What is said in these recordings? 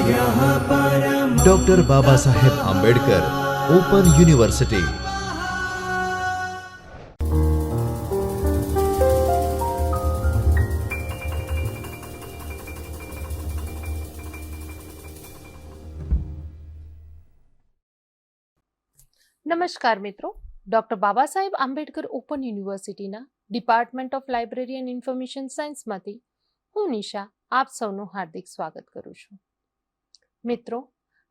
Doctor Baba Saheb Ambedkar open university. નમસ્કાર મિત્રો, doctor Baba Saheb Ambedkar open યુનિવર્સિટીના department of library and information સાયન્સમાંથી હું નિશા આપ સૌનું હાર્દિક સ્વાગત કરું છું. મિત્રો,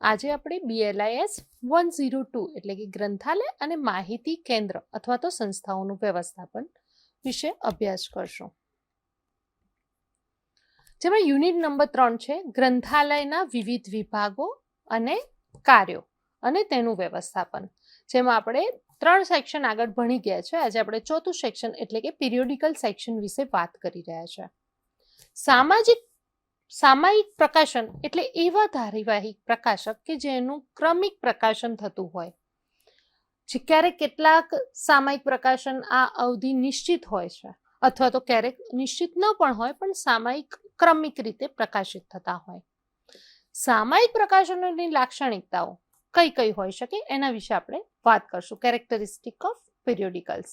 આજે આપણે BLIS 102 એટલે કે ગ્રંથાલય અને માહિતી કેન્દ્ર અથવા તો સંસ્થાઓનું વ્યવસ્થાપન વિશે અભ્યાસ કરશું. જેમાં યુનિટ નંબર 3 છે ગ્રંથાલયના વિવિધ વિભાગો અને કાર્યો અને તેનું વ્યવસ્થાપન. જેમાં આપણે 3 સેક્શન આગળ ભણી ગયા છે. આજે આપણે ચોથું સેક્શન એટલે કે પીરિયોડિકલ સેક્શન વિશે વાત કરી રહ્યા છે. સામાયિક પ્રકાશન એટલે એવા ધારાવાહિક પ્રકાશક કે જેનું ક્રમિક પ્રકાશન થતું હોય. ક્યારેક કેટલાક સામાયિક પ્રકાશન આ અવધિ નિશ્ચિત હોય છે અથવા તો ક્યારેક નિશ્ચિત ન પણ હોય પણ સામાયિક ક્રમિક રીતે પ્રકાશિત થતા હોય. સામાયિક પ્રકાશનોની લાક્ષણિકતાઓ કઈ કઈ હોઈ શકે એના વિશે આપણે વાત કરશું. Characteristic of periodicals.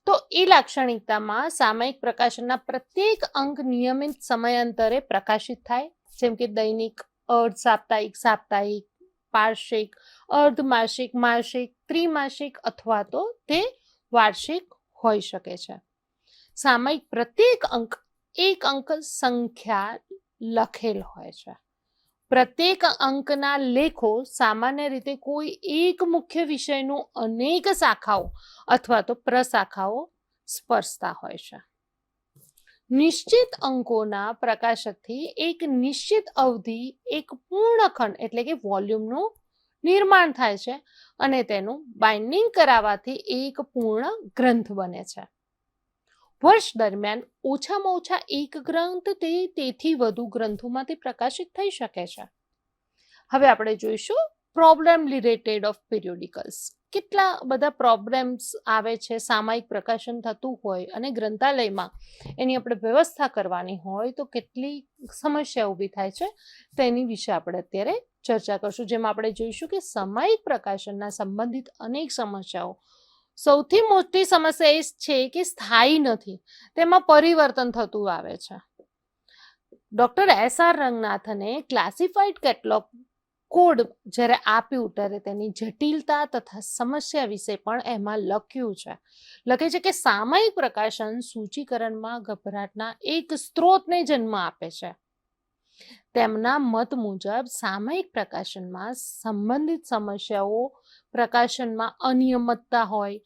તો એ લાક્ષણિકતામાં સામાયિક પ્રકાશનના પ્રત્યેક અંક નિયમિત સમયાંતરે પ્રકાશિત થાય, જેમ કે દૈનિક, અર્ધ સાપ્તાહિક, સાપ્તાહિક, પાર્ષિક, અર્ધમાસિક, માસિક, ત્રિમાસિક અથવા તો તે વાર્ષિક હોઈ શકે છે. સામાયિક પ્રત્યેક અંક એક અંક સંખ્યા લખેલ હોય છે. પ્રત્યેક અંકના લેખો સામાન્ય રીતે કોઈ એક મુખ્ય વિષયનું અનેક શાખાઓ અથવા તો પ્રશાખાઓ સ્પર્શતા હોય છે. નિશ્ચિત અંકોના પ્રકાશકથી એક નિશ્ચિત અવધિ એક પૂર્ણ ખંડ એટલે કે વોલ્યુમનું નિર્માણ થાય છે અને તેનું બાઇન્ડિંગ કરાવવાથી એક પૂર્ણ ગ્રંથ બને છે. વર્ષ દરમિયાન ઓછામાં ઓછા એક ગ્રંથ તેથી વધુ ગ્રંથોમાંથી પ્રકાશિત થઈ શકે છે. હવે આપણે જોઈશું પ્રોબ્લેમ રિલેટેડ ઓફ પીરિયોડિકલ્સ. કેટલા બધા પ્રોબ્લેમ્સ આવે છે સામાયિક પ્રકાશન થતું હોય અને ગ્રંથાલયમાં એની આપણે વ્યવસ્થા કરવાની હોય તો કેટલી સમસ્યા ઊભી થાય છે તેની વિશે આપણે અત્યારે ચર્ચા કરશું. જેમાં આપણે જોઈશું કે સામાયિક પ્રકાશનના સંબંધિત અનેક સમસ્યાઓ. સૌથી મોટી સમસ્યા એ છે કે સ્થાયી નથી, તેમાં પરિવર્તન થતું આવે છે. ડોક્ટર SR રંગનાથને ક્લાસિફાઈડ કેટલોગ કોડ જ્યારે આપ્યું ત્યારે તેની જટિલતા તથા સમસ્યા વિશે પણ એમાં લખ્યું છે. લખે છે કે સામાયિક પ્રકાશન સૂચિકરણમાં ગભરાટના એક સ્ત્રોતને જન્મ આપે છે. તેમના મત મુજબ સામાયિક પ્રકાશનમાં સંબંધિત સમસ્યાઓ પ્રકાશનમાં અનિયમિતતા હોય,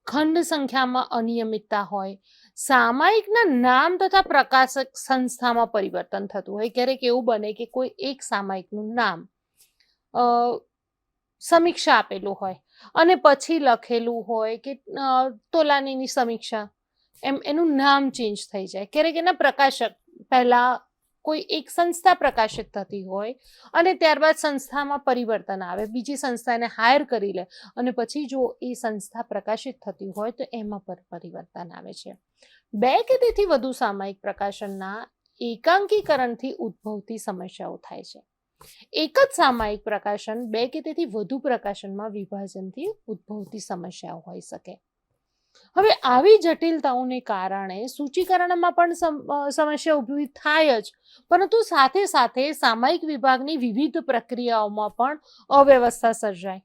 ખંડ સંખ્યામાં અનિયમિતતા હોય, સામાયિકના નામ તથા પ્રકાશક સંસ્થામાં પરિવર્તન થતું હોય. ક્યારેક એવું બને કે કોઈ એક સામાયિકનું નામ સમીક્ષા આપેલું હોય અને પછી લખેલું હોય કે તોલાનીની સમીક્ષા, એમ એનું નામ ચેન્જ થઈ જાય. ક્યારેક એના પ્રકાશક પહેલા કોઈ એક સંસ્થા પ્રકાશિત થતી હોય અને ત્યારબાદ સંસ્થામાં પરિવર્તન આવે, બીજી સંસ્થા એને હાયર કરી લે અને પછી જો એ સંસ્થા પ્રકાશિત થતી હોય તો એમાં પરિવર્તન આવે છે. 2 કે તેથી વધુ સામાયિક પ્રકાશનના એકાંકીકરણથી ઉદ્ભવતી સમસ્યાઓ થાય છે. એક જ સામાયિક પ્રકાશન 2 કે તેથી વધુ પ્રકાશનમાં વિભાજનથી ઉદ્ભવતી સમસ્યાઓ હોઈ શકે. હવે આવી જટિલતાઓને કારણે સૂચિકરણમાં પણ સમસ્યા ઊભી થાય જ, પરંતુ સાથે સાથે સામાયિક વિભાગની વિવિધ પ્રક્રિયાઓમાં પણ અવ્યવસ્થા સર્જાય.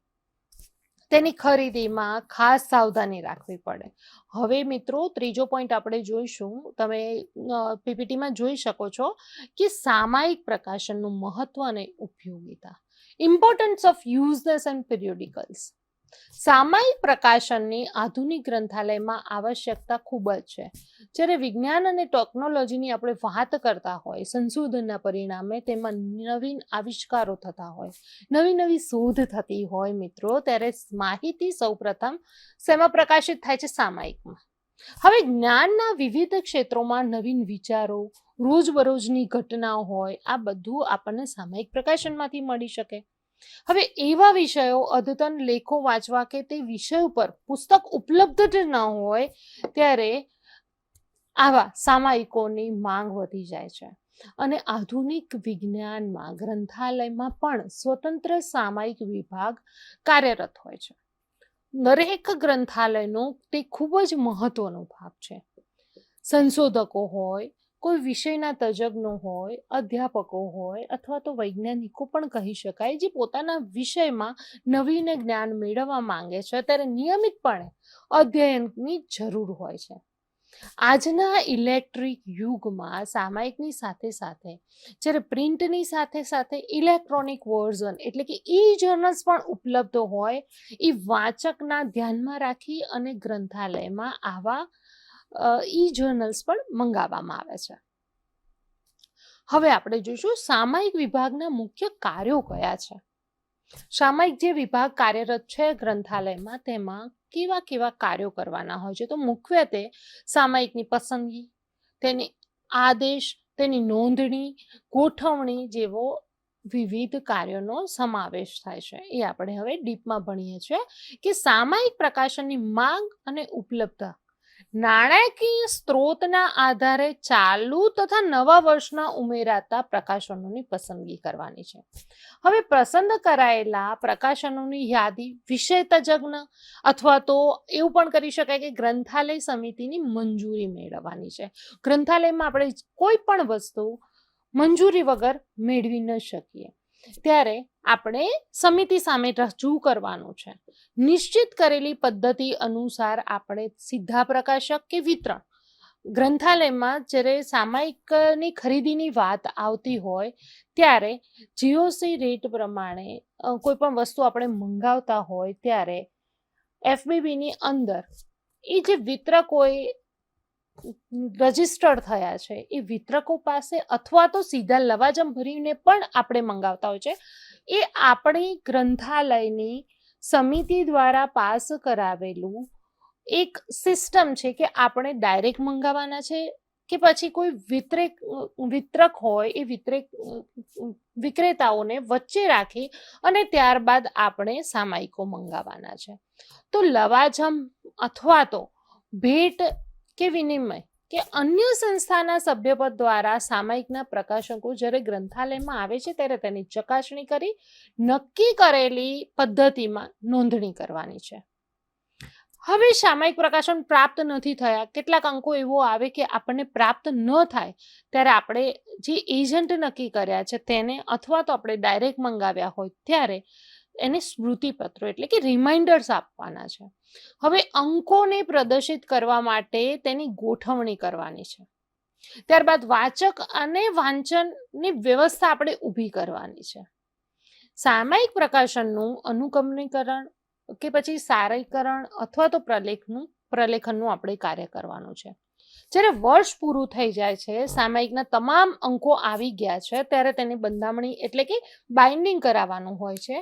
તેની ખરીદીમાં ખાસ સાવધાની રાખવી પડે. હવે મિત્રો, ત્રીજો પોઈન્ટ આપણે જોઈશું. તમે PPTમાં જોઈ શકો છો કે સામાયિક પ્રકાશનનું મહત્વ અને ઉપયોગિતા. Importance of useless and periodicals. સામાયિક પ્રકાશનની આધુનિક ગ્રંથાલયમાં આવશ્યકતા ખૂબ જ છે. જ્યારે વિજ્ઞાન અને ટેકનોલોજીની આપણે વાત કરતા હોય, સંશોધનના પરિણામે તેમાં નવીન આવિષ્કારો થતા હોય, નવી શોધ થતી હોય મિત્રો, ત્યારે માહિતી સૌપ્રથમ શેમાં પ્રકાશિત થાય છે? સામાયિકમાં. હવે જ્ઞાનના વિવિધ ક્ષેત્રોમાં નવીન વિચારો, રોજબરોજની ઘટનાઓ હોય, આ બધું આપણને સામાયિક પ્રકાશનમાંથી મળી શકે. હવે એવા વિષયો અદ્યતન લેખો વાંચવા કે તે વિષય ઉપર પુસ્તક ઉપલબ્ધ જ ન હોય ત્યારે આવા સામાયિકોની માંગ વધી જાય છે. અને આધુનિક વિજ્ઞાનમાં ગ્રંથાલયમાં પણ સ્વતંત્ર સામાયિક વિભાગ કાર્યરત હોય છે. દરેક ગ્રંથાલયનો તે ખૂબ જ મહત્વનો ભાગ છે. સંશોધકો હોય, કોઈ વિષયના તજજ્ઞો હોય, અધ્યાપકો હોય અથવા તો વૈજ્ઞાનિકો પણ કહી શકાય, જે પોતાના વિષયમાં નવીન જ્ઞાન મેળવવા માંગે છે ત્યારે નિયમિતપણે અધ્યયનની જરૂર હોય છે. આજના ઇલેક્ટ્રિક યુગમાં સામાયિકની સાથે સાથે જ્યારે પ્રિન્ટની સાથે સાથે ઇલેક્ટ્રોનિક વર્ઝન એટલે કે ઈ જર્નલ્સ પણ ઉપલબ્ધ હોય, એ વાચકના ધ્યાનમાં રાખી અને ગ્રંથાલયમાં આવા ઈ જર્નલ્સ પણ મંગાવવામાં આવે છે. હવે આપણે જોઈશું સામાયિક વિભાગના મુખ્ય કાર્યો કયા છે. સામાયિક જે વિભાગ કાર્યરત છે ગ્રંથાલયમાં, તેમાં કેવા કેવા કાર્યો કરવાના હોય છે? તો મુખ્યત્વે સામાયિકની પસંદગી, તેની આદેશ, તેની નોંધણી, ગોઠવણી જેવો વિવિધ કાર્યોનો સમાવેશ થાય છે. એ આપણે હવે ડીપમાં ભણીએ છીએ કે સામાયિક પ્રકાશનની માંગ અને ઉપલબ્ધતા નાણાકીય સ્ત્રોતના આધારે ચાલુ તથા નવા વર્ષના ઉમેરાતા પ્રકાશનોની પસંદગી કરવાની છે. હવે પસંદ કરાયેલા પ્રકાશનોની યાદી વિષય તજજ્ઞ અથવા તો એવું પણ કરી શકાય કે ગ્રંથાલય સમિતિની મંજૂરી મેળવવાની છે. ગ્રંથાલયમાં આપણે કોઈ પણ વસ્તુ મંજૂરી વગર મેળવી ન શકીએ, ત્યારે આપણે સમિતિ સામે રજૂ કરવાનું છે. નિશ્ચિત કરેલી પદ્ધતિ અનુસાર આપણે સીધા પ્રકાશક કે વિતરણ, ગ્રંથાલયમાં જ્યારે સામાયિકની ખરીદીની વાત આવતી હોય ત્યારે જીઓસી રેટ પ્રમાણે કોઈ પણ વસ્તુ આપણે મંગાવતા હોય ત્યારે એફબીબીની અંદર એ જે વિતરકોએ રજિસ્ટર્ડ થયા છે એ વિતરકો પાસે અથવા તો સીધા લવાજમ ભરીને પણ આપણે મંગાવતા હોય છે. એ આપણી ગ્રંથાલયની સમિતિ દ્વારા પાસ કરાવેલું એક સિસ્ટમ છે કે આપણે ડાયરેક્ટ મંગાવવાના છે કે પછી કોઈ વિતરક હોય એ વિક્રેતાઓને વચ્ચે રાખી અને ત્યારબાદ આપણે સામાયિકો મંગાવવાના છે. તો લવાજમ અથવા તો ભેટ કે વિનિમય કે અન્ય સંસ્થાના સભ્યપદ દ્વારા સામાયિકના પ્રકાશકો જ્યારે ગ્રંથાલયમાં આવે છે ત્યારે તેની ચકાસણી કરી નક્કી કરેલી પદ્ધતિમાં નોંધણી કરવાની છે. હવે સામાયિક પ્રકાશન પ્રાપ્ત નથી થયા, કેટલાક અંકો એવો આવે કે આપણને પ્રાપ્ત ન થાય ત્યારે આપણે જે એજન્ટ નક્કી કર્યા છે તેને અથવા તો આપણે ડાયરેક્ટ મંગાવ્યા હોય ત્યારે એને સ્મૃતિપત્રો એટલે કે રિમાઇન્ડર્સ આપવાના છે. હવે અંકોને પ્રદર્શિત કરવા માટે તેની ગોઠવણી કરવાની છે. ત્યારબાદ વાચક અને વાંચનની વ્યવસ્થા આપણે ઊભી કરવાની છે. સામાયિક પ્રકાશનનું અનુગમનીકરણ કે પછી સારાંકીકરણ અથવા તો પ્રલેખનનું આપણે કાર્ય કરવાનું છે. જ્યારે વર્ષ પૂરું થઈ જાય છે, સામાયિકના તમામ અંકો આવી ગયા છે, ત્યારે તેની બંધામણી એટલે કે બાઇન્ડિંગ કરાવવાનું હોય છે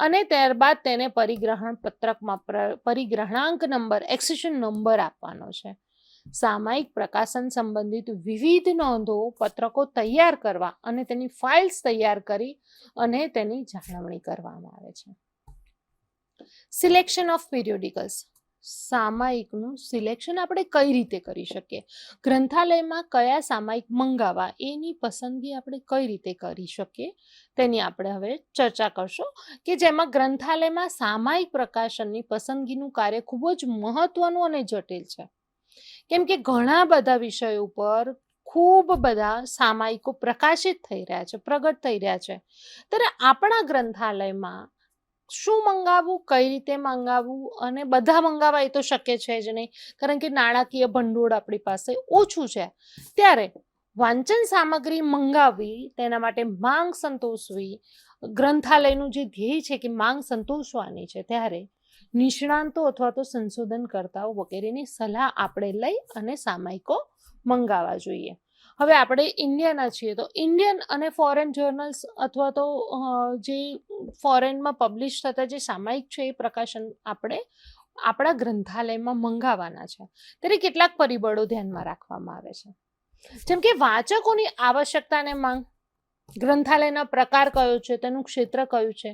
અને ત્યારબાદ તેને પરિગ્રહણ પત્રકમાં પરિગ્રહણાંક નંબર એક્સેશન નંબર આપવાનો છે. સામાયિક પ્રકાશન સંબંધિત વિવિધ નોંધો પત્રકો તૈયાર કરવા અને તેની ફાઇલ્સ તૈયાર કરી અને તેની જાળવણી કરવામાં આવે છે. સિલેક્શન ઓફ પીરિયોડિકલ્સ, સામાયિકનું સિલેક્શન આપણે કઈ રીતે કરી શકીએ? ગ્રંથાલયમાં કયા સામાયિક મંગાવવા એની પસંદગી આપણે કઈ રીતે કરી શકીએ તેની આપણે હવે ચર્ચા કરશું, કે જેમાં ગ્રંથાલયમાં સામાયિક પ્રકાશનની પસંદગીનું કાર્ય ખૂબ જ મહત્વનું અને જટિલ છે. કેમ કે ઘણા બધા વિષયો ઉપર ખૂબ બધા સામાયિકો પ્રકાશિત થઈ રહ્યા છે, પ્રગટ થઈ રહ્યા છે. ત્યારે આપણા ગ્રંથાલયમાં શું મંગાવવું, કઈ રીતે મંગાવવું, અને બધા મંગાવવા એ તો શક્ય છે જ નહીં, કારણ કે નાણાકીય ભંડોળ આપણી પાસે ઓછું છે. ત્યારે વાંચન સામગ્રી મંગાવવી, તેના માટે માંગ સંતોષવી, ગ્રંથાલયનું જે ધ્યેય છે કે માંગ સંતોષવાની છે, ત્યારે નિષ્ણાંતો અથવા તો સંશોધનકર્તાઓ વગેરેની સલાહ આપણે લઈ અને સામાયિકો મંગાવવા જોઈએ. હવે આપણે ઇન્ડિયાના છીએ તો ઇન્ડિયન અને ફોરેન જર્નલ્સ અથવા તો જે ફોરેનમાં પબ્લિશ થતા જે સામાયિક છે એ પ્રકાશન આપણે આપણા ગ્રંથાલયમાં મંગાવવાના છે. ત્યારે કેટલાક પરિબળો ધ્યાનમાં રાખવામાં આવે છે, જેમ કે વાચકોની આવશ્યકતાને માંગ, ગ્રંથાલયનો પ્રકાર કયો છે, તેનું ક્ષેત્ર કયું છે,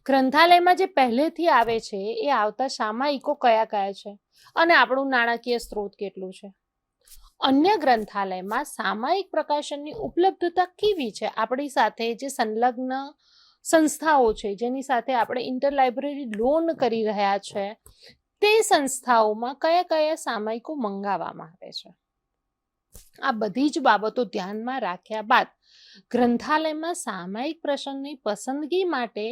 ગ્રંથાલયમાં જે પહેલેથી આવે છે એ આવતા સામાયિકો કયા કયા છે, અને આપણું નાણાકીય સ્ત્રોત કેટલું છે. અન્ય ગ્રંથાલયમાં સામાયિક પ્રકાશનની ઉપલબ્ધતા કેવી છે? આપણી સાથે જે સંલગ્ન સંસ્થાઓ છે, જેની સાથે આપણે ઇન્ટરલાઇબ્રેરી લોન કરી રહ્યા છે, તે સંસ્થાઓમાં કયા કયા સામયિકો મંગાવવામાં આવે છે? આ બધી જ બાબતો ધ્યાનમાં રાખ્યા બાદ ગ્રંથાલયમાં સામાયિક પ્રસંગની પસંદગી માટે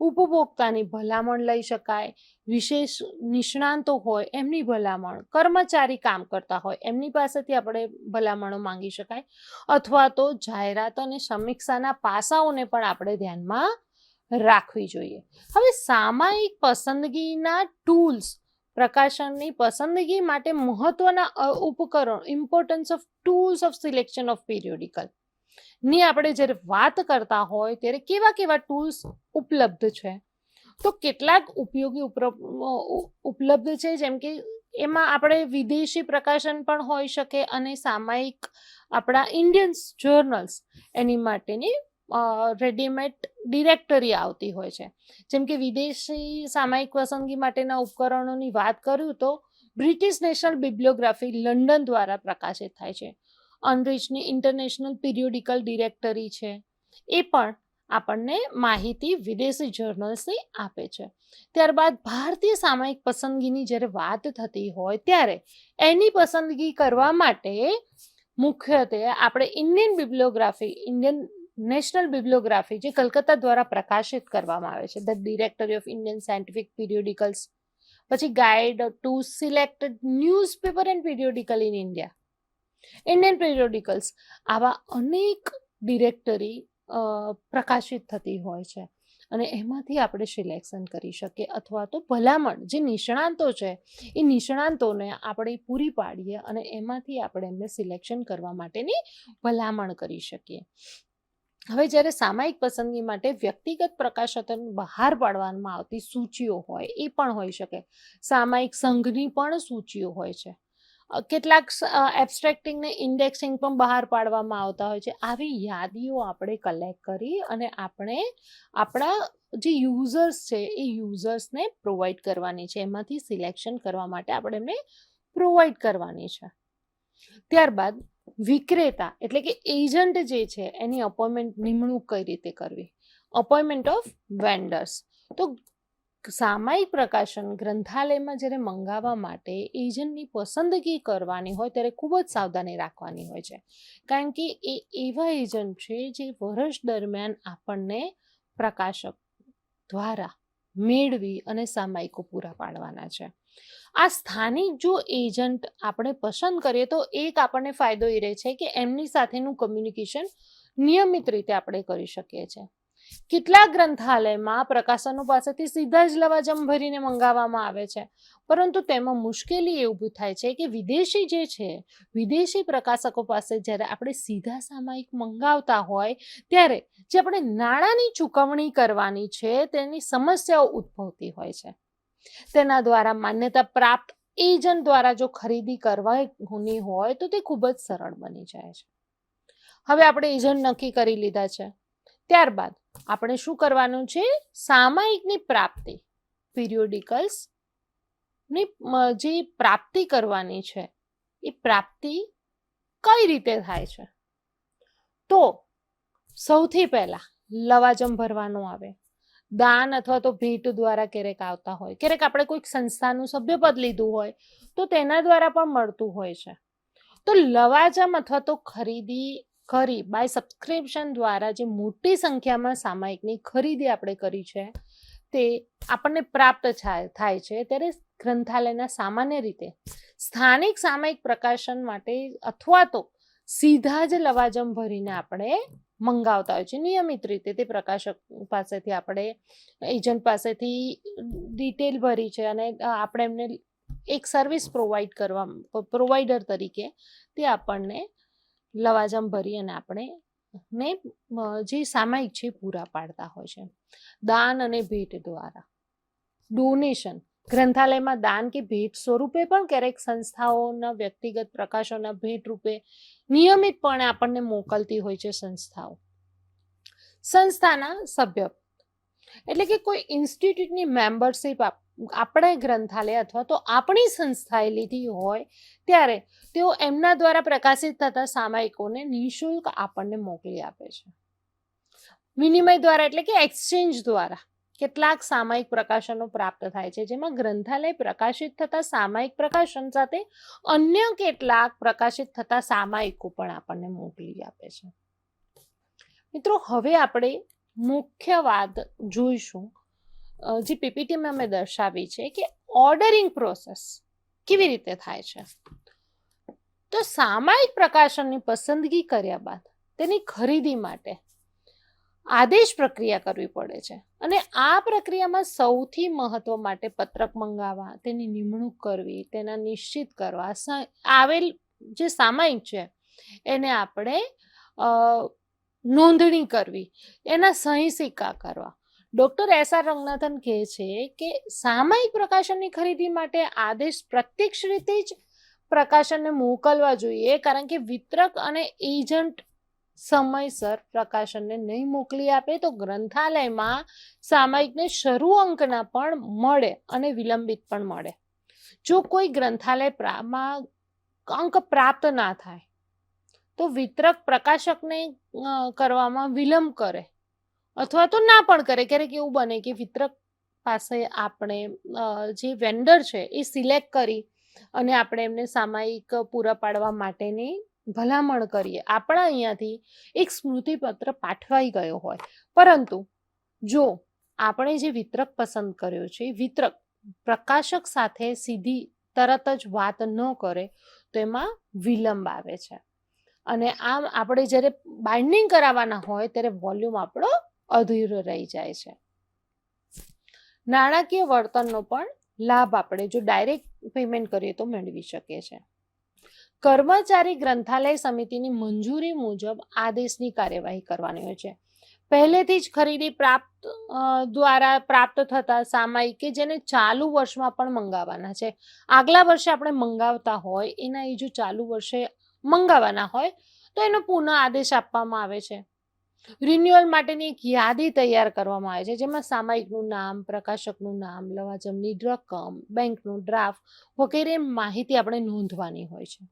ઉપભોક્તાની ભલામણ લઈ શકાય. વિશેષ નિષ્ણાંતો હોય એમની ભલામણ, કર્મચારી કામ કરતા હોય એમની પાસેથી આપણે ભલામણો માંગી શકાય, અથવા તો જાહેરાત અને સમીક્ષાના પાસાઓને પણ આપણે ધ્યાનમાં રાખવી જોઈએ. હવે સામાયિક પસંદગીના ટૂલ્સ, પ્રકાશનની પસંદગી માટે મહત્વના ઉપકરણો, importance of tools of selection of periodical ની આપણે જ્યારે વાત કરતા હોય ત્યારે કેવા કેવા ટૂલ્સ ઉપલબ્ધ છે? તો કેટલાક ઉપયોગી ઉપલબ્ધ છે, જેમ કે એમાં આપણે વિદેશી પ્રકાશન પણ હોઈ શકે અને સામાયિક આપણા ઇન્ડિયન જર્નલ્સ એની માટેની રેડીમેડ ડિરેક્ટરી આવતી હોય છે. જેમ કે વિદેશી સામાયિક પસંદગી માટેના ઉપકરણોની વાત કરું તો બ્રિટિશ નેશનલ બિબ્લિયોગ્રાફી લંડન દ્વારા પ્રકાશિત થાય છે. અનરિચની ઇન્ટરનેશનલ પીરિયોડિકલ ડિરેક્ટરી છે, એ પણ આપણને માહિતી વિદેશી જર્નલ્સની આપે છે. ત્યારબાદ ભારતીય સામાયિક પસંદગીની જ્યારે વાત થતી હોય ત્યારે એની પસંદગી કરવા માટે મુખ્યત્વે આપણે ઇન્ડિયન નેશનલ બિબ્લિયોગ્રાફી જે કલકત્તા દ્વારા પ્રકાશિત કરવામાં આવે છે, the directory of Indian scientific periodicals, પછી guide to selected newspaper and periodical in India, Indian periodicals, આવા અનેક ડિરેક્ટરી પ્રકાશિત થતી હોય છે અને એમાંથી આપણે સિલેક્શન કરી શકીએ, અથવા તો ભલામણ જે નિષ્ણાંતો છે એ નિષ્ણાંતોને આપણે પૂરી પાડીએ અને એમાંથી આપણે એમને સિલેક્શન કરવા માટેની ભલામણ કરી શકીએ. હવે જ્યારે સામાયિક પસંદગી માટે વ્યક્તિગત પ્રકાશનો બહાર પાડવામાં આવતી સૂચિઓ હોય એ પણ હોઈ શકે. સામાયિક સંઘની પણ સૂચિઓ હોય છે. કેટલાક એબ્સ્ટ્રેક્ટિંગ ને ઇન્ડેક્સિંગ પણ બહાર પાડવામાં આવતા હોય છે. આવી યાદીઓ આપણે કલેક્ટ કરી અને આપણે આપણા જે યુઝર્સ છે એ યુઝર્સને પ્રોવાઈડ કરવાની છે, એમાંથી સિલેક્શન કરવા માટે આપણે એમને પ્રોવાઈડ કરવાની છે. ત્યારબાદ વિક્રેતા એટલે કે એજન્ટ જે છે એની અપોઇન્ટમેન્ટ, નિમણૂક કઈ રીતે કરવી, અપોઇન્ટમેન્ટ ઓફ વેન્ડર્સ. તો સામાયિક પ્રકાશન ગ્રંથાલયમાં જ્યારે મંગાવવા માટે એજન્ટની પસંદગી કરવાની હોય ત્યારે ખૂબ જ સાવધાની રાખવાની હોય છે, કારણ કે એ એવા એજન્ટ છે જે વર્ષ દરમિયાન આપણને પ્રકાશક દ્વારા મેળવી અને સામાયિકો પૂરા પાડવાના છે. આ સ્થાનિક જો એજન્ટ આપણે પસંદ કરીએ તો એક આપણને ફાયદો એ રહે છે કે એમની સાથેનું કમ્યુનિકેશન નિયમિત રીતે આપણે કરી શકીએ છીએ. કેટલાક ગ્રંથાલયમાં પ્રકાશનો પાસેથી સીધા જ લવાજમ ભરીને મંગાવવામાં આવે છે, પરંતુ તેમાં મુશ્કેલી એ ઊભી થાય છે કે વિદેશી પ્રકાશકો પાસે જ્યારે આપણે સીધા સામાયિક મંગાવતા હોય ત્યારે જે આપણે નાણાંની ચૂકવણી કરવાની છે તેની સમસ્યાઓ ઉદ્ભવતી હોય છે. તેના દ્વારા માન્યતા પ્રાપ્ત એજન્ટ દ્વારા જો ખરીદી કરવાની હોય તો તે ખૂબ જ સરળ બની જાય છે. હવે આપણે એજન્ટ નક્કી કરી લીધા છે, ત્યારબાદ આપણે શું કરવાનું છે? સામાયિકની પ્રાપ્તિ, પીરિયોડિકલ્સ ની જે પ્રાપ્તિ કરવાની છે એ પ્રાપ્તિ કઈ રીતે થાય છે? તો સૌથી પહેલા લવાજમ ભરવાનું આવે, દાન અથવા તો ભેટ દ્વારા ક્યારેક આવતા હોય, ક્યારેક આપણે કોઈક સંસ્થાનું સભ્યપદ લીધું હોય તો તેના દ્વારા પણ મળતું હોય છે. તો લવાજમ અથવા તો ખરીદી કરી બાય સબસ્ક્રિપ્શન દ્વારા જે મોટી સંખ્યામાં સામાયિકની ખરીદી આપણે કરી છે તે આપણને પ્રાપ્ત થાય છે, ત્યારે ગ્રંથાલયના સામાન્ય રીતે સ્થાનિક સામાયિક પ્રકાશન માટે અથવા તો સીધા જ લવાજમ ભરીને આપણે મંગાવતા હોય છે નિયમિત રીતે. તે પ્રકાશક પાસેથી આપણે એજન્ટ પાસેથી ડિટેલ ભરી છે અને આપણે એમને એક સર્વિસ પ્રોવાઈડર તરીકે તે આપણને લવાજમ ભરી અને આપણે જે સામાયિક છે પૂરા પાડતા હોય છે. દાન અને ભેટ દ્વારા, ડોનેશન, ગ્રંથાલયમાં દાન કે ભેટ સ્વરૂપે પણ ક્યારેક સંસ્થાઓના વ્યક્તિગત પ્રકાશોના ભેટ રૂપે નિયમિતપણે આપણને મોકલતી હોય છે સંસ્થાઓ. સંસ્થાના સભ્ય એટલે કે કોઈ ઇન્સ્ટિટ્યૂટની મેમ્બરશિપ આપણે ગ્રંથાલય અથવા તો આપણી સંસ્થાએ લીધી હોય ત્યારે તેઓ એમના દ્વારા પ્રકાશિત થતા સામયિકોને નિઃશુલ્ક આપણને મોકલી આપે છે. વિનિમય દ્વારા એટલે કે એક્સચેન્જ દ્વારા કેટલાક સામયિક પ્રકાશનો પ્રાપ્ત થાય છે, જેમાં ગ્રંથાલય પ્રકાશિત થતા સામયિક પ્રકાશન સાથે અન્ય કેટલાક પ્રકાશિત થતા સામયિકો પણ આપણને મોકલી આપે છે. મિત્રો, હવે આપણે મુખ્ય વાત જોઈશું જે પીપીટીમાં મેં દર્શાવી છે કે ઓર્ડરિંગ પ્રોસેસ કેવી રીતે થાય છે. તો સામયિક પ્રકાશનની પસંદગી કર્યા બાદ તેની ખરીદી માટે આદેશ પ્રક્રિયા કરવી પડે છે, અને આ પ્રક્રિયામાં સૌથી મહત્વ માટે પત્રક મંગાવવા, તેની નિમણૂક કરવી, તેના નિશ્ચિત કરવા, આવેલ જે સામયિક છે એને આપણે નોંધણી કરવી, એના સહી સિક્કા કરવા. ડૉક્ટર એસ.આર. રંગનાથન કહે છે કે સામયિક પ્રકાશનની ખરીદી માટે આદેશ પ્રત્યક્ષ રીતે જ પ્રકાશનને મોકલવા જોઈએ, કારણ કે વિતરક અને એજન્ટ સમયસર પ્રકાશનને નહીં મોકલી આપે તો ગ્રંથાલયમાં સામયિકને શરૂ અંકના પણ મળે અને વિલંબિત પણ મળે. જો કોઈ ગ્રંથાલયમાં અંક પ્રાપ્ત ના થાય તો વિતરક પ્રકાશકને કરવામાં વિલંબ કરે અથવા તો ના પણ કરે. ક્યારેક એવું બને કે વિતરક પાસે આપણે જે વેન્ડર છે એ સિલેક્ટ કરી અને આપણે એમને સામયિક પૂરા પાડવા માટેની ભલામણ કરીએ, આપણા અહીંયાથી એક સ્મૃતિપત્ર પાઠવાઈ ગયો હોય, પરંતુ જો આપણે જે વિતરક પસંદ કર્યો છે વિતરક પ્રકાશક સાથે સીધી તરત જ વાત ન કરે તો એમાં વિલંબ આવે છે, અને આમ આપણે જ્યારે બાઇન્ડિંગ કરાવવાના હોય ત્યારે વોલ્યુમ આપણો અધૂરો રહી જાય છે. નાણાકીય વળતરનો પણ લાભ આપણે જો ડાયરેક્ટ પેમેન્ટ કરીએ તો મેળવી શકીએ છીએ. કર્મચારી ગ્રંથાલય સમિતિની મંજૂરી મુજબ આદેશની કાર્યવાહી કરવાની હોય છે. પહેલેથી જ ખરીદી દ્વારા પ્રાપ્ત થતા સામયિક કે જેને ચાલુ વર્ષમાં પણ મંગાવવાના છે, આગલા વર્ષે આપણે મંગાવતા હોય એના એ જો ચાલુ વર્ષે મંગાવવાના હોય તો એનો પુનઃ આદેશ આપવામાં આવે છે. રિન્યુઅલ માટેની એક યાદી તૈયાર કરવામાં આવે છે, જેમાં સામયિકનું નામ, પ્રકાશકનું નામ, લવાજમની રકમ, બેંકનું ડ્રાફ્ટ વગેરે માહિતી આપણે નોંધવાની હોય છે.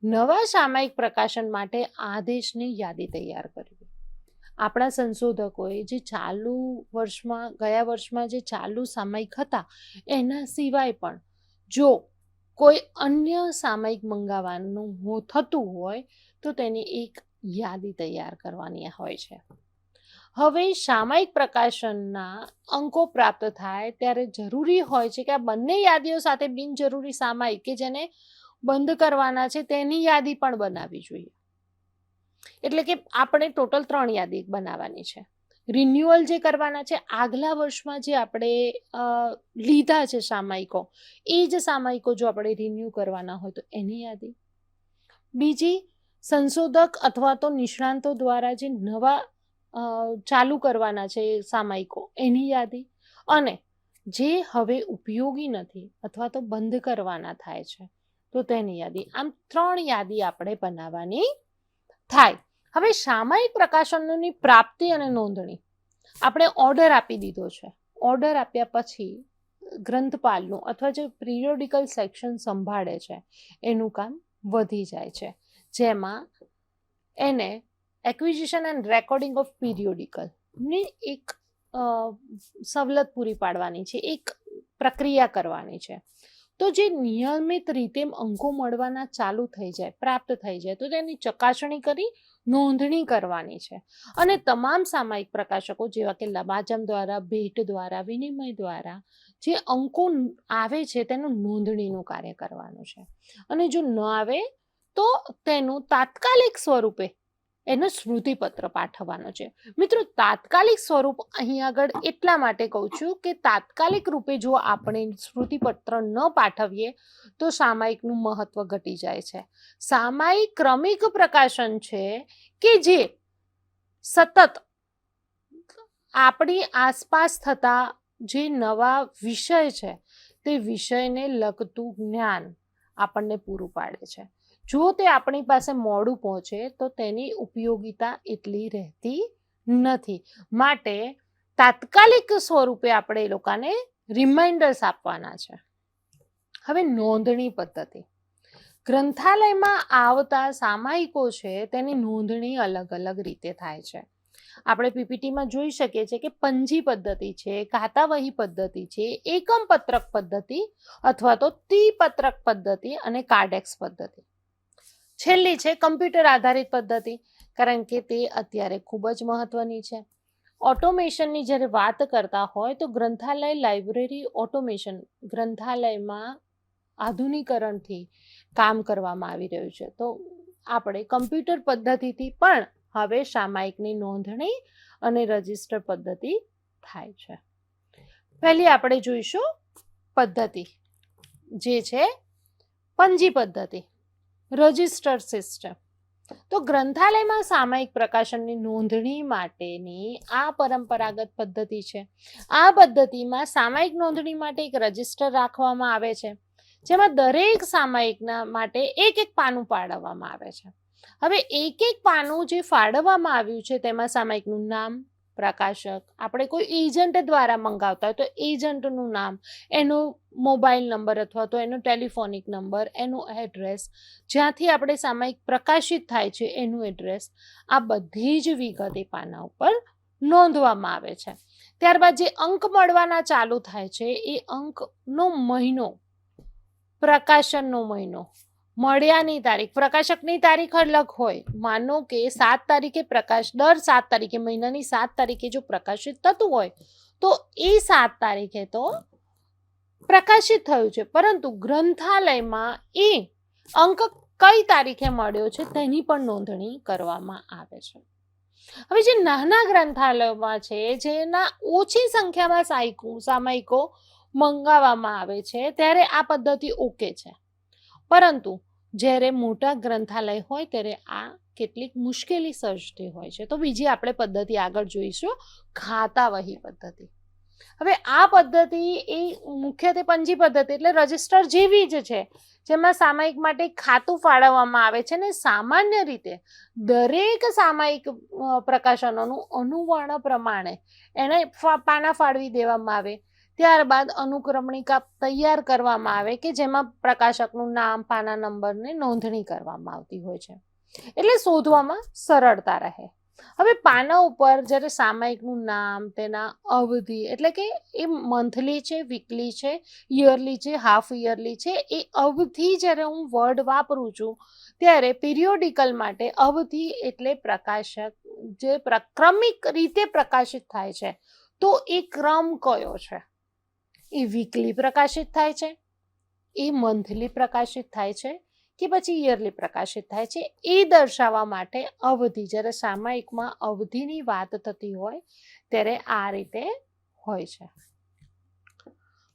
નવા સામયિક પ્રકાશન માટે આદેશની યાદી તૈયાર કરવી. આપણા સંશોધકોએ જે ચાલુ વર્ષમાં ગયા વર્ષમાં જે ચાલુ સામયિક હતા એના સિવાય પણ જો કોઈ અન્ય સામયિક મંગાવવાનું થતું હોય તો તેની એક યાદી તૈયાર કરવાની હોય છે. હવે સામયિક પ્રકાશનના અંકો પ્રાપ્ત થાય ત્યારે જરૂરી હોય છે કે આ બંને યાદીઓ સાથે બિનજરૂરી સામયિક કે જેને બંધ કરવાના છે તેની યાદી પણ બનાવવી જોઈએ. એટલે કે આપણે ટોટલ 3 યાદી બનાવવાની છે. રિન્યુઅલ જે કરવાના છે, આગલા વર્ષમાં જે આપણે લીધા છે સામયિકો, એ જ સામયિકો જો આપણે રિન્યુ કરવાના હોય તો એની યાદી. બીજી, સંશોધક અથવા તો નિષ્ણાંતો દ્વારા જે નવા ચાલુ કરવાના છે સામયિકો એની યાદી, અને જે હવે ઉપયોગી નથી અથવા તો બંધ કરવાના થાય છે તો તેની યાદી. આમ 3 યાદી આપણે બનાવવાની થાય. હવે સામયિક પ્રકાશનોની પ્રાપ્તિ અને નોંધણી આપણે ઓર્ડર આપી દીધો છે. ઓર્ડર આપ્યા પછી ગ્રંથપાલનું અથવા જે પિરિયોડિકલ સેક્શન સંભાળે છે એનું કામ વધી જાય છે, જેમાં એને acquisition and recording of periodical ની એક સવલત પૂરી પાડવાની છે, એક પ્રક્રિયા કરવાની છે. તો જે નિયમિત રીતે અંકો મળવાના ચાલુ થઈ જાય, પ્રાપ્ત થઈ જાય, તો તેની ચકાસણી કરી નોંધણી કરવાની છે. અને તમામ સામયિક પ્રકાશકો જેવા કે લવાજમ દ્વારા, ભેટ દ્વારા, વિનિમય દ્વારા જે અંકો આવે છે તેનું નોંધણીનું કાર્ય કરવાનું છે. અને જો ન આવે તો તેનું તાત્કાલિક સ્વરૂપે એનો સ્મૃતિપત્ર પાઠવવાનો છે. મિત્રો, તાત્કાલિક સ્વરૂપ અહીં આગળ એટલા માટે કહું છું કે તાત્કાલિક રૂપે જો આપણે સ્મૃતિપત્ર ન પાઠવીએ તો સામયિકનું મહત્વ ઘટી જાય છે. સામયિક ક્રમિક પ્રકાશન છે કે જે સતત આપણી આસપાસ થતા જે નવા વિષય છે તે વિષયને લગતું જ્ઞાન આપણને પૂરું પાડે છે. જો તે આપણી પાસે મોડું પહોંચે તો તેની ઉપયોગિતા એટલી રહેતી નથી. માટે તાત્કાલિક સ્વરૂપે આપણે એ લોકોને રિમાઇન્ડર્સ આપવાના છે. હવે નોંધણી પદ્ધતિ. ગ્રંથાલયમાં આવતા સામાયિકો છે તેની નોંધણી અલગ અલગ રીતે થાય છે. આપણે પીપીટીમાં જોઈ શકીએ છીએ કે પંજી પદ્ધતિ છે, ખાતાવહી પદ્ધતિ છે, એકમ પત્રક પદ્ધતિ અથવા તો ત્રિપત્રક પદ્ધતિ અને કાર્ડેક્સ પદ્ધતિ. છેલ્લી છે કમ્પ્યુટર આધારિત પદ્ધતિ, કારણ કે તે અત્યારે ખૂબ જ મહત્વની છે. ઓટોમેશનની જ્યારે વાત કરતા હોય તો ગ્રંથાલય લાઇબ્રેરી ઓટોમેશન, ગ્રંથાલયમાં આધુનિકરણથી કામ કરવામાં આવી રહ્યું છે. તો આપણે કમ્પ્યુટર પદ્ધતિથી પણ હવે સામાયિકની નોંધણી અને રજિસ્ટર પદ્ધતિ થાય છે. પહેલી આપણે જોઈશું પદ્ધતિ જે છે પંજી પદ્ધતિ, રજિસ્ટર સિસ્ટમ. તો ગ્રંથાલયમાં સામાયિક પ્રકાશનની નોંધણી માટેની આ પરંપરાગત પદ્ધતિ છે. આ પદ્ધતિમાં સામાયિક નોંધણી માટે એક રજિસ્ટર રાખવામાં આવે છે, જેમાં દરેક સામાયિકના માટે એક એક પાનું ફાળવવામાં આવે છે. હવે એક એક પાનું જે ફાળવવામાં આવ્યું છે તેમાં સામાયિકનું નામ, પ્રકાશક, આપણે કોઈ એજન્ટ દ્વારા મંગાવતા હોય તો એજન્ટનું નામ, એનો મોબાઈલ નંબર અથવા તો એનો ટેલિફોનિક નંબર, એનું એડ્રેસ, જ્યાંથી આપણે સામાયિક પ્રકાશિત થાય છે એનું એડ્રેસ, આ બધી જ વિગતે પાના ઉપર નોંધવામાં આવે છે. ત્યારબાદ જે અંક મળવાના ચાલુ થાય છે એ અંકનો મહિનો, પ્રકાશનનો મહિનો, મળ્યાની તારીખ, પ્રકાશકની તારીખ અલગ હોય. માનો કે 7 તારીખે દર 7 તારીખે, મહિનાની 7 તારીખે જો પ્રકાશિત થતું હોય તો એ 7 તારીખે તો પ્રકાશિત થયું છે, પરંતુ ગ્રંથાલયમાં એ અંક કઈ તારીખે મળ્યો છે તેની પણ નોંધણી કરવામાં આવે છે. હવે જે નાના ગ્રંથાલયોમાં છે, જેના ઓછી સંખ્યામાં સામાયિકો મંગાવવામાં આવે છે, ત્યારે આ પદ્ધતિ ઓકે છે. પરંતુ જ્યારે મોટા ગ્રંથાલય હોય ત્યારે આ કેટલીક મુશ્કેલી સર્જતી હોય છે. તો બીજી આપણે પદ્ધતિ આગળ જોઈશું, ખાતાવહી પદ્ધતિ. હવે આ પદ્ધતિ એ મુખ્યત્વે પંજી પદ્ધતિ એટલે રજિસ્ટર જેવી જ છે, જેમાં સામાયિક માટે ખાતું ફાળવવામાં આવે છે અને સામાન્ય રીતે દરેક સામાયિક પ્રકાશનોનું અનુવર્ણ પ્રમાણે એને પાના ફાળવી દેવામાં આવે. ત્યારબાદ અનુક્રમણિકા તૈયાર કરવામાં આવે કે જેમાં પ્રકાશકનું નામ, પાના નંબરને નોંધણી કરવામાં આવતી હોય છે, એટલે શોધવામાં સરળતા રહે. હવે પાના ઉપર જ્યારે સામાયિકનું નામ, તેના અવધિ એટલે કે એ મંથલી છે, વીકલી છે, યરલી છે, હાફ યરલી છે, એ અવધિ જ્યારે હું વર્ડ વાપરું છું ત્યારે પિરિયોડિકલ માટે અવધિ એટલે પ્રકાશક જે ક્રમિક રીતે પ્રકાશિત થાય છે, તો એ ક્રમ કયો છે? એ વીકલી પ્રકાશિત થાય છે, એ મંથલી પ્રકાશિત થાય છે કે પછી યરલી પ્રકાશિત થાય છે, એ દર્શાવવા માટે અવધિ, જ્યારે સામાયિકમાં અવધિની વાત થતી હોય ત્યારે આ રીતે હોય છે.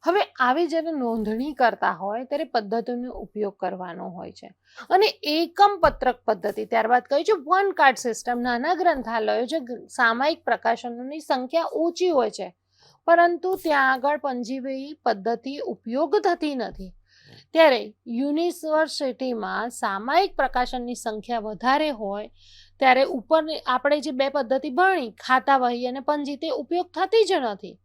હવે આવી જ્યારે નોંધણી કરતા હોય ત્યારે પદ્ધતિનો ઉપયોગ કરવાનો હોય છે. અને એકમ પત્રક પદ્ધતિ, ત્યારબાદ કહ્યું છે વન કાર્ડ સિસ્ટમ. નાના ગ્રંથાલયો જે સામાયિક પ્રકાશનોની સંખ્યા ઓછી હોય છે, પરંતુ ત્યાં આગળ પંજીવહી પદ્ધતિ ઉપયોગ થતી નથી, ત્યારે યુનિવર્સિટીમાં સામાયિક પ્રકાશનની સંખ્યા વધારે હોય ત્યારે ઉપરની આપણે જે બે પદ્ધતિ ભણી, ખાતાવહી અને પંજી, તે ઉપયોગ થતી જ નથી.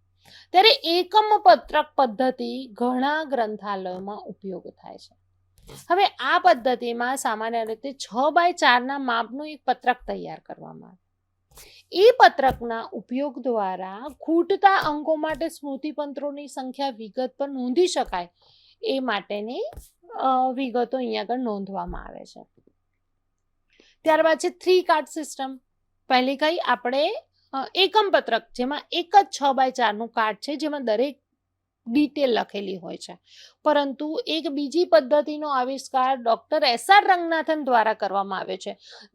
ત્યારે એકમ પત્રક પદ્ધતિ ઘણા ગ્રંથાલયોમાં ઉપયોગ થાય છે. હવે આ પદ્ધતિમાં સામાન્ય રીતે 6x4 માપનું એક પત્રક તૈયાર કરવામાં આવે. એ પત્રકના ઉપયોગ દ્વારા ખૂટતા અંકો માટે સ્મૃતિપત્રોની સંખ્યા વિગત પર નોંધી શકાય એ માટેની વિગતો અહીંયા આગળ નોંધવામાં આવે છે. ત્યારબાદ છે 3 કાર્ડ સિસ્ટમ. પહેલી કઈ આપણે એકમ પત્રક, જેમાં એક જ 6x4 કાર્ડ છે, જેમાં દરેક ડિટેલ લખેલી હોય છે. પરંતુ એક બીજી પદ્ધતિનો આવિષ્કાર ડોક્ટર SR રંગનાથન દ્વારા કરવામાં આવ્યો છે.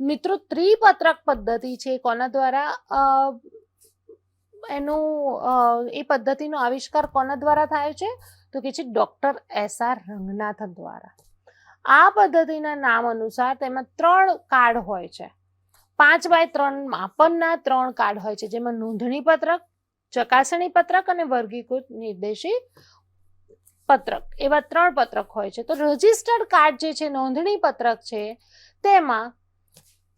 મિત્રો, ત્રિપત્રક પદ્ધતિ છે, કોના દ્વારા એ પદ્ધતિનો આવિષ્કાર કોના દ્વારા થયો છે? તો કે છે ડોક્ટર SR રંગનાથન દ્વારા. આ પદ્ધતિના નામ અનુસાર તેમાં 3 કાર્ડ હોય છે. 5x3 માપનના 3 કાર્ડ હોય છે, જેમાં નોંધણી પત્રક, ચકાસણી પત્રક અને વર્ગીકૃત નિર્દેશી પત્રક, એવા 3 પત્રક હોય છે. તો રજિસ્ટર્ડ કાર્ડ જે છે, નોંધણી પત્રક છે, તેમાં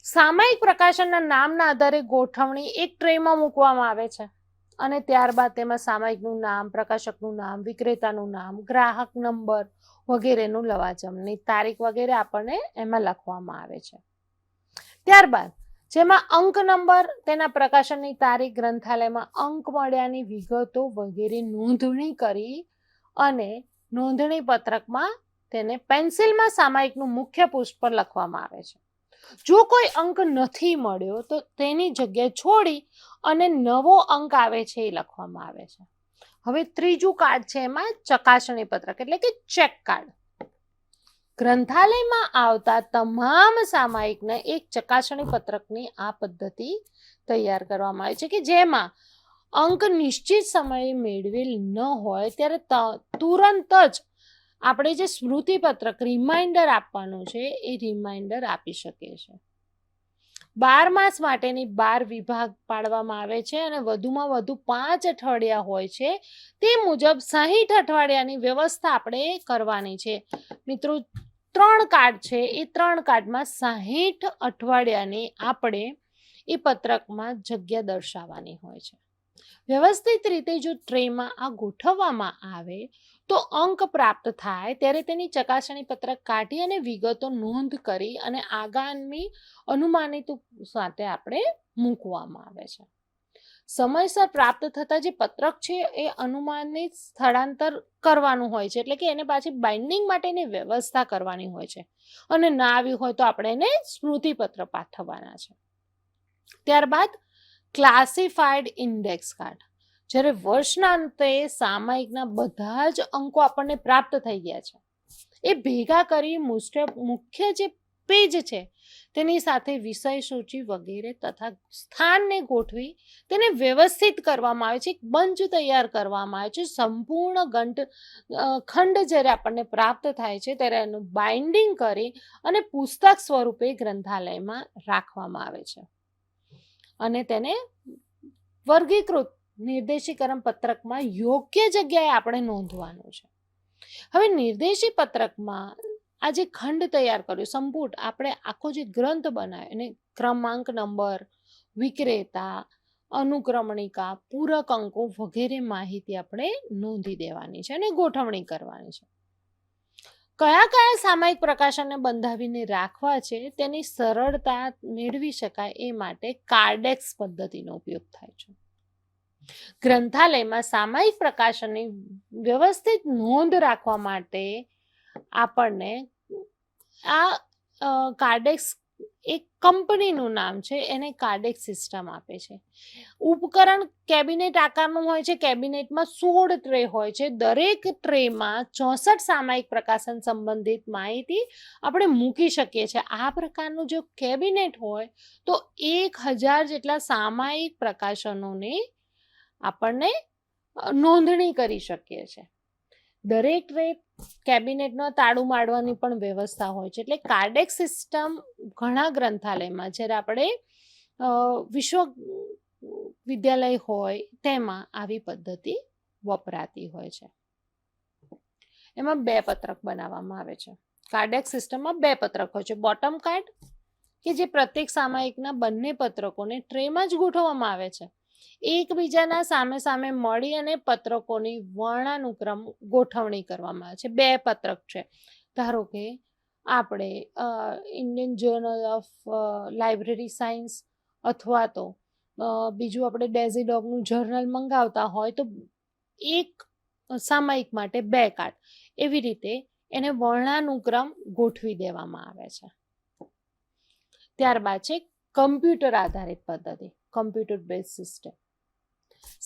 સામાયિક પ્રકાશનના નામના આધારે ગોઠવણી એક ટ્રેમાં મૂકવામાં આવે છે અને ત્યારબાદ તેમાં સામયિકનું નામ, પ્રકાશકનું નામ, વિક્રેતાનું નામ, ગ્રાહક નંબર વગેરેનું લવાજમની તારીખ વગેરે આપણને એમાં લખવામાં આવે છે. ત્યારબાદ જેમાં અંક નંબર, તેના પ્રકાશનની તારીખ, ગ્રંથાલયમાં અંક મળ્યાની વિગતો વગેરે નોંધણી કરી અને નોંધણી પત્રકમાં તેને પેન્સિલમાં સામયિકનું મુખ્ય પૃષ્ઠ પર લખવામાં આવે છે. જો કોઈ અંક નથી મળ્યો તો તેની જગ્યા છોડી અને નવો અંક આવે છે એ લખવામાં આવે છે. હવે ત્રીજું કાર્ડ છે એમાં ચકાસણી પત્રક એટલે કે ચેક કાર્ડ. ગ્રંથાલયમાં આવતા તમામ સામયિકને એક ચકાસણી પત્રકની આ પદ્ધતિ તૈયાર કરવામાં આવે છે કે જેમાં અંક નિશ્ચિત સમયે મેળવેલ ન હોય ત્યારે તુરંત જ આપણે જે સ્મૃતિપત્રક રિમાઇન્ડર આપવાનું છે એ રિમાઇન્ડર આપી શકીએ છીએ. 12 માસ માટેની 12 વિભાગ પાડવામાં આવે છે અને વધુમાં વધુ 5 અઠવાડિયા હોય છે. તે મુજબ 60 અઠવાડિયાની વ્યવસ્થા આપણે કરવાની છે. મિત્રો 3 કાર્ડ છે, એ 3 કાર્ડમાં 60 અઠવાડિયાની આપણે એ પત્રકમાં જગ્યા દર્શાવવાની હોય છે. વ્યવસ્થિત રીતે જો ટ્રેમાં આ ગોઠવવામાં આવે તો અંક પ્રાપ્ત થાય ત્યારે તેની ચકાસણી પત્રક કાઢી અને વિગતો નોંધ કરી અને આગામી અનુમાનિત સાથે આપણે મૂકવામાં આવે છે. સમયસર પ્રાપ્ત થતા જે પત્રક છે એ અનુમાનિત સ્થળાંતર કરવાનું હોય છે, એટલે કે એને પાછી બાઇન્ડિંગ માટેની વ્યવસ્થા કરવાની હોય છે અને ના આવ્યું હોય તો આપણે એને સ્મૃતિપત્ર પાઠવવાના છે. ત્યારબાદ ક્લાસિફાઈડ ઇન્ડેક્સ કાર્ડ. જ્યારે વર્ષના અંતે સામયિકના બધા જ અંકો આપણને પ્રાપ્ત થઈ ગયા છે એ ભેગા કરી મુખ્ય જે પેજ છે તેની સાથે વિષય સૂચિ વગેરે તથા સ્થાનને ગોઠવી તેને વ્યવસ્થિત કરવામાં આવે છે. એક બંચ તૈયાર કરવામાં આવે છે. સંપૂર્ણ ખંડ જ્યારે આપણને પ્રાપ્ત થાય છે ત્યારે એનું બાઇન્ડિંગ કરી અને પુસ્તક સ્વરૂપે ગ્રંથાલયમાં રાખવામાં આવે છે અને તેને વર્ગીકૃત નિર્દેશીકરણ પત્રકમાં યોગ્ય જગ્યાએ આપણે નોંધવાનું છે. હવે નિર્દેશી પત્રકમાં આ જે ખંડ તૈયાર કર્યો સંપુટ, આપણે આખો જે ગ્રંથ બનાવ્યો એને ક્રમાંક નંબર, વિક્રેતા, અનુક્રમણિકા, પૂરક અંકો વગેરે માહિતી આપણે નોંધી દેવાની છે અને ગોઠવણી કરવાની છે. કયા કયા સામયિક પ્રકાશનને બંધાવીને રાખવા છે તેની સરળતા મેળવી શકાય એ માટે કાર્ડેક્સ પદ્ધતિનો ઉપયોગ થાય છે. ગ્રંથાલયમાં સામયિક પ્રકાશનની વ્યવસ્થિત નોંધ રાખવા માટે આપણને આ કાર્ડેક્સ એક કંપનીનું નામ છે, એને કાર્ડેક્સ સિસ્ટમ આપે છે. ઉપકરણ કેબિનેટ આકારનું હોય છે. કેબિનેટમાં 16 ટ્રે હોય છે. દરેક ટ્રેમાં 64 સામયિક પ્રકાશન સંબંધિત માહિતી આપણે મૂકી શકીએ છીએ. આ પ્રકારનું જો કેબિનેટ હોય તો 1000 જેટલા સામયિક પ્રકાશનોની આપણને નોંધણી કરી શકીએ છીએ. દરેક ટ્રે કેબિનેટમાં તાળું મારવાની પણ વ્યવસ્થા હોય છે. એટલે કાર્ડેક્સ સિસ્ટમ ઘણા ગ્રંથાલયમાં જ્યારે આપણે વિશ્વવિદ્યાલય હોય તેમાં આવી પદ્ધતિ વપરાતી હોય છે. એમાં 2 પત્રક બનાવવામાં આવે છે. કાર્ડેક્સ સિસ્ટમમાં 2 પત્રક હોય છે. બોટમ કાર્ડ કે જે પ્રત્યેક સામયિકના બંને પત્રકોને ટ્રેમાં જ ગોઠવવામાં આવે છે. એકબીજાના સામે સામે મળી અને પત્રકોની વર્ણાનુક્રમ ગોઠવણી કરવામાં આવે છે. 2 પત્રક છે. ધારો કે આપણે Indian journal of library science અથવા તો બીજું આપણે ડેઝીડોગનું જર્નલ મંગાવતા હોય તો એક સામયિક માટે 2 કાર્ડ, એવી રીતે એને વર્ણાનુક્રમ ગોઠવી દેવામાં આવે છે. ત્યારબાદ છે કમ્પ્યુટર આધારિત પદ્ધતિ, કમ્પ્યુટર બેઝ સિસ્ટમ.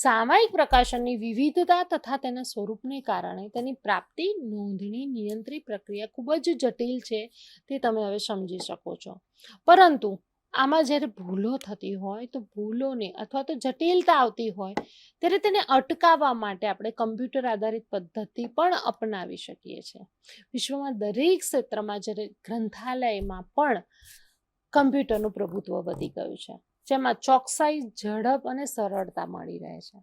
સામયિક પ્રકાશનની વિવિધતા તથા તેના સ્વરૂપને કારણે તેની પ્રાપ્તિ, નોંધણી, નિયંત્રિત પ્રક્રિયા ખૂબ જ જટિલ છે તે તમે હવે સમજી શકો છો. પરંતુ આમાં જ્યારે ભૂલો થતી હોય તો ભૂલોને અથવા તો જટિલતા આવતી હોય ત્યારે તેને અટકાવવા માટે આપણે કમ્પ્યુટર આધારિત પદ્ધતિ પણ અપનાવી શકીએ છીએ. વિશ્વમાં દરેક ક્ષેત્રમાં જ્યારે ગ્રંથાલયમાં પણ કમ્પ્યુટરનું પ્રભુત્વ વધી ગયું છે, જેમાં ચોકસાઈ, ઝડપ અને સરળતા મળી રહે છે.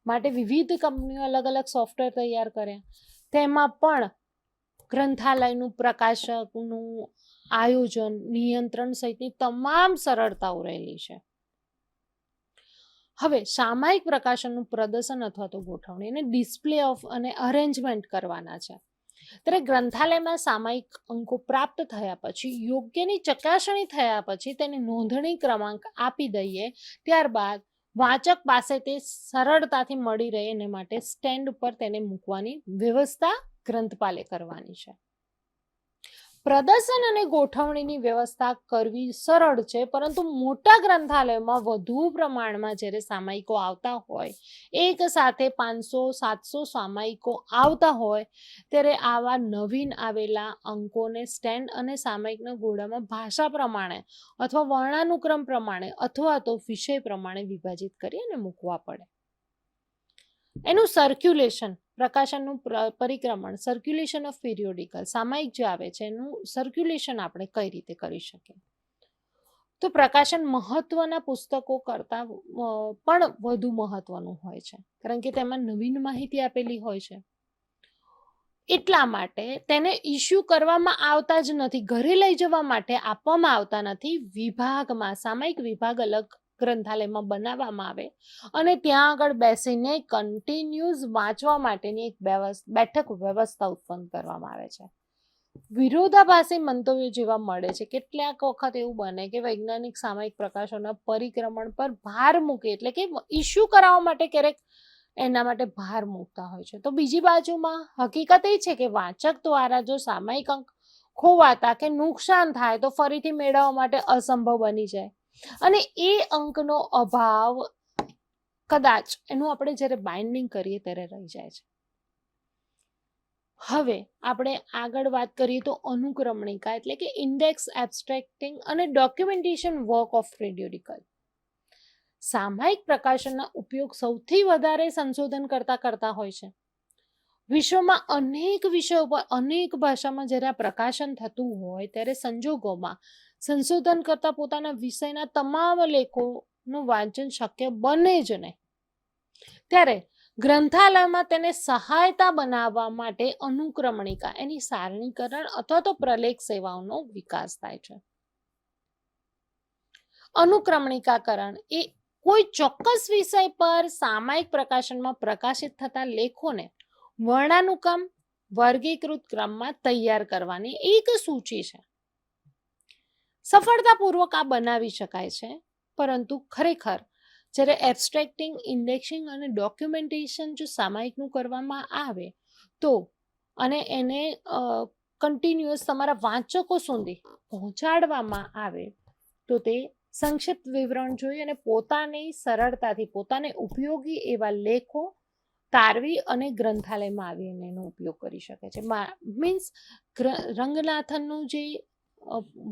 માટે વિવિધ કંપનીઓ અલગ અલગ સોફ્ટવેર તૈયાર કર્યા. તેમાં પણ ગ્રંથાલયનું પ્રકાશકનું આયોજન, નિયંત્રણ સહિતની તમામ સરળતાઓ રહેલી છે. હવે સામાયિક પ્રકાશનનું પ્રદર્શન અથવા તો ગોઠવણી અને ડિસ્પ્લે ઓફ અને અરેન્જમેન્ટ કરવાના છે. ત્યારે ગ્રંથાલયમાં સામાયિક અંકો પ્રાપ્ત થયા પછી યોગ્યની ચકાસણી થયા પછી તેને નોંધણી ક્રમાંક આપી દઈએ. ત્યારબાદ વાચક પાસે તે સરળતાથી મળી રહે એને માટે સ્ટેન્ડ ઉપર તેને મૂકવાની વ્યવસ્થા ગ્રંથપાલે કરવાની છે. પ્રદર્શન અને ગોઠવણીની વ્યવસ્થા કરવી સરળ છે, પરંતુ મોટા ગ્રંથાલયોમાં વધુ પ્રમાણમાં જ્યારે સામાયિકો આવતા હોય, એક સાથે 500-700 સામાયિકો આવતા હોય, ત્યારે આવા નવીન આવેલા અંકોને સ્ટેન્ડ અને સામાયિકના ગોળામાં ભાષા પ્રમાણે અથવા વર્ણાનુક્રમ પ્રમાણે અથવા તો વિષય પ્રમાણે વિભાજિત કરી અને મૂકવા પડે. એનું સર્ક્યુલેશન, પ્રકાશનનું પરિક્રમણ, સર્ક્યુલેશન ઓફ પિરિયોડિકલ, સામાયિક જે આવે છે એનું સર્ક્યુલેશન આપણે કઈ રીતે કરી શકીએ? તો પ્રકાશન મહત્વના પુસ્તકો કરતાં પણ વધુ મહત્વનું હોય છે, કારણ કે તેમાં નવીન માહિતી આપેલી હોય છે. એટલા માટે તેને ઇસ્યુ કરવામાં આવતા જ નથી, ઘરે લઈ જવા માટે આપવામાં આવતા નથી. વિભાગમાં સામાયિક વિભાગ અલગ ગ્રંથાલયમાં બનાવવામાં આવે અને ત્યાં આગળ બેસીને કન્ટિન્યુઅસ વાંચવા માટેની એક બેઠક વ્યવસ્થા ઉત્પન્ન કરવામાં આવે છે. વિરોધાભાસી મંતવ્યો જેવા મળે છે. કેટલાક વખત એવું બને કે વૈજ્ઞાનિક સામાયિક પ્રકાશનના પરિક્રમણ પર ભાર મૂકે, એટલે કે ઇસ્યુ કરાવવા માટે ક્યારેક એના માટે ભાર મૂકતા હોય છે. તો બીજી બાજુમાં હકીકત એ છે કે વાચક દ્વારા જો સામાયિક અંક ખોવાતા કે નુકસાન થાય તો ફરીથી મેળવવા માટે અસંભવ બની જાય અને એ અંકનો અભાવ કદાચ એનું આપણે જ્યારે બાઇન્ડિંગ કરીએ ત્યારે રહી જાય છે. હવે આપણે આગળ વાત કરીએ તો અનુક્રમણિકા એટલે કે ઇન્ડેક્સ, એબ્સ્ટ્રેક્ટિંગ અને ડોક્યુમેન્ટેશન વર્ક ઓફ પિરિયોડિકલ. સામાયિક પ્રકાશનના ઉપયોગ સૌથી વધારે સંશોધન કરતા હોય છે. વિશ્વમાં અનેક વિષયો પર અનેક ભાષામાં જ્યારે આ પ્રકાશન થતું હોય ત્યારે સંજોગોમાં સંશોધન કરતા પોતાના વિષયના તમામ લેખોનું વાંચન શક્ય બને જ નહીં. ત્યારે ગ્રંથાલયમાં તેને સહાયતા બનાવવા માટે અનુક્રમણિકા, એની સારણીકરણ અથવા તો પ્રલેખ સેવાઓનો વિકાસ થાય છે. અનુક્રમણિકાકરણ એ કોઈ ચોક્કસ વિષય પર સામાયિક પ્રકાશનમાં પ્રકાશિત થતા લેખોને વર્ણાનુક્રમ, વર્ગીકૃત ક્રમમાં તૈયાર કરવાની એક સૂચિ છે. સફળતાપૂર્વક આ બનાવી શકાય છે, પરંતુ ખરેખર જ્યારે એબ્સ્ટ્રેક્ટિંગ, ઇન્ડેક્સિંગ અને ડોક્યુમેન્ટેશન જો સામાયિકનું કરવામાં આવે તો અને એને કન્ટિન્યુઅસ તમારા વાંચકો સુધી પહોંચાડવામાં આવે તો તે સંક્ષિપ્ત વિવરણ જોઈ અને પોતાની સરળતાથી પોતાને ઉપયોગી એવા લેખો તારવી અને ગ્રંથાલયમાં આવીને એનો ઉપયોગ કરી શકે છે. મીન્સ રંગનાથનનું જે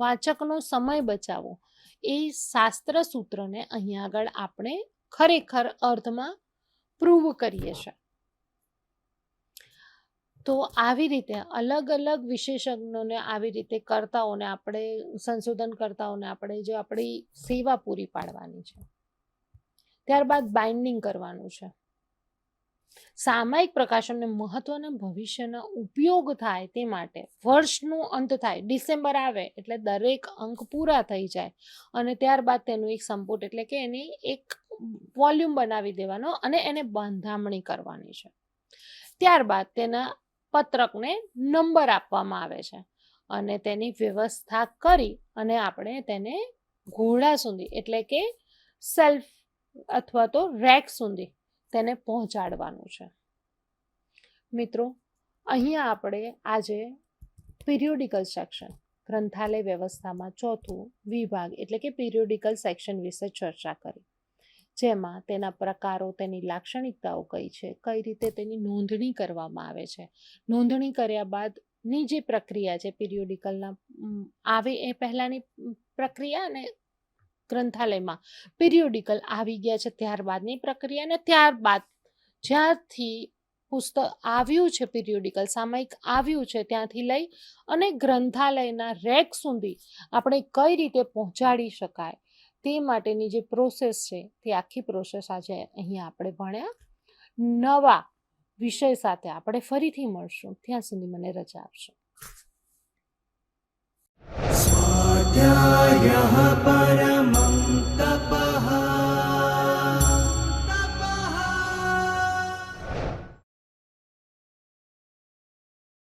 વાચકનો સમય બચાવો એ શાસ્ત્ર સૂત્રને અહીંયા આગળ આપણે ખરેખર અર્થમાં પ્રૂવ કરીએ છીએ. તો આવી રીતે અલગ અલગ વિશેષજ્ઞોને, આવી રીતે કરતાઓને આપણે, સંશોધન કરતાઓને આપણે જે આપણી સેવા પૂરી પાડવાની છે. ત્યારબાદ બાઇન્ડિંગ કરવાનું છે. સામાયિક પ્રકાશનને મહત્વના ભવિષ્યના ઉપયોગ થાય તે માટે વર્ષનું અંત થાય, ડિસેમ્બર આવે એટલે દરેક અંક પૂરા થઈ જાય અને ત્યારબાદ તેનું એક સંપુટ એટલે કે એની એક વોલ્યુમ બનાવી દેવાનો અને એને બાંધામણી કરવાની છે. ત્યારબાદ તેના પત્રકને નંબર આપવામાં આવે છે અને તેની વ્યવસ્થા કરી અને આપણે તેને ઘોડા સુધી એટલે કે સેલ્ફ અથવા તો રેક સુધી તેને પહોંચાડવાનું છે. મિત્રો, અહીંયા આપણે આજે પિરિયોડિકલ સેક્શન, ગ્રંથાલય વ્યવસ્થામાં ચોથું વિભાગ એટલે કે પિરિયોડિકલ સેક્શન વિશે ચર્ચા કરી, જેમાં તેના પ્રકારો, તેની લાક્ષણિકતાઓ કઈ છે, કઈ રીતે તેની નોંધણી કરવામાં આવે છે, નોંધણી કર્યા બાદની જે પ્રક્રિયા છે પિરિયોડિકલના આવે એ પહેલાંની પ્રક્રિયા અને ગ્રંથાલયમાં પિરિયોડિકલ આવી ગયા છે ત્યારબાદની પ્રક્રિયા અને ત્યારબાદ જ્યાંથી પુસ્તક આવ્યું છે, પિરિયોડિકલ સામાયિક આવ્યું છે ત્યાંથી લઈ અને ગ્રંથાલયના રેક સુધી આપણે કઈ રીતે પહોંચાડી શકાય તે માટેની જે પ્રોસેસ છે તે આખી પ્રોસેસ આજે અહીંયા આપણે ભણ્યા. નવા વિષય સાથે આપણે ફરીથી મળશું. ત્યાં સુધી મને રજા આપશો. સ્વાધ્યાયઃ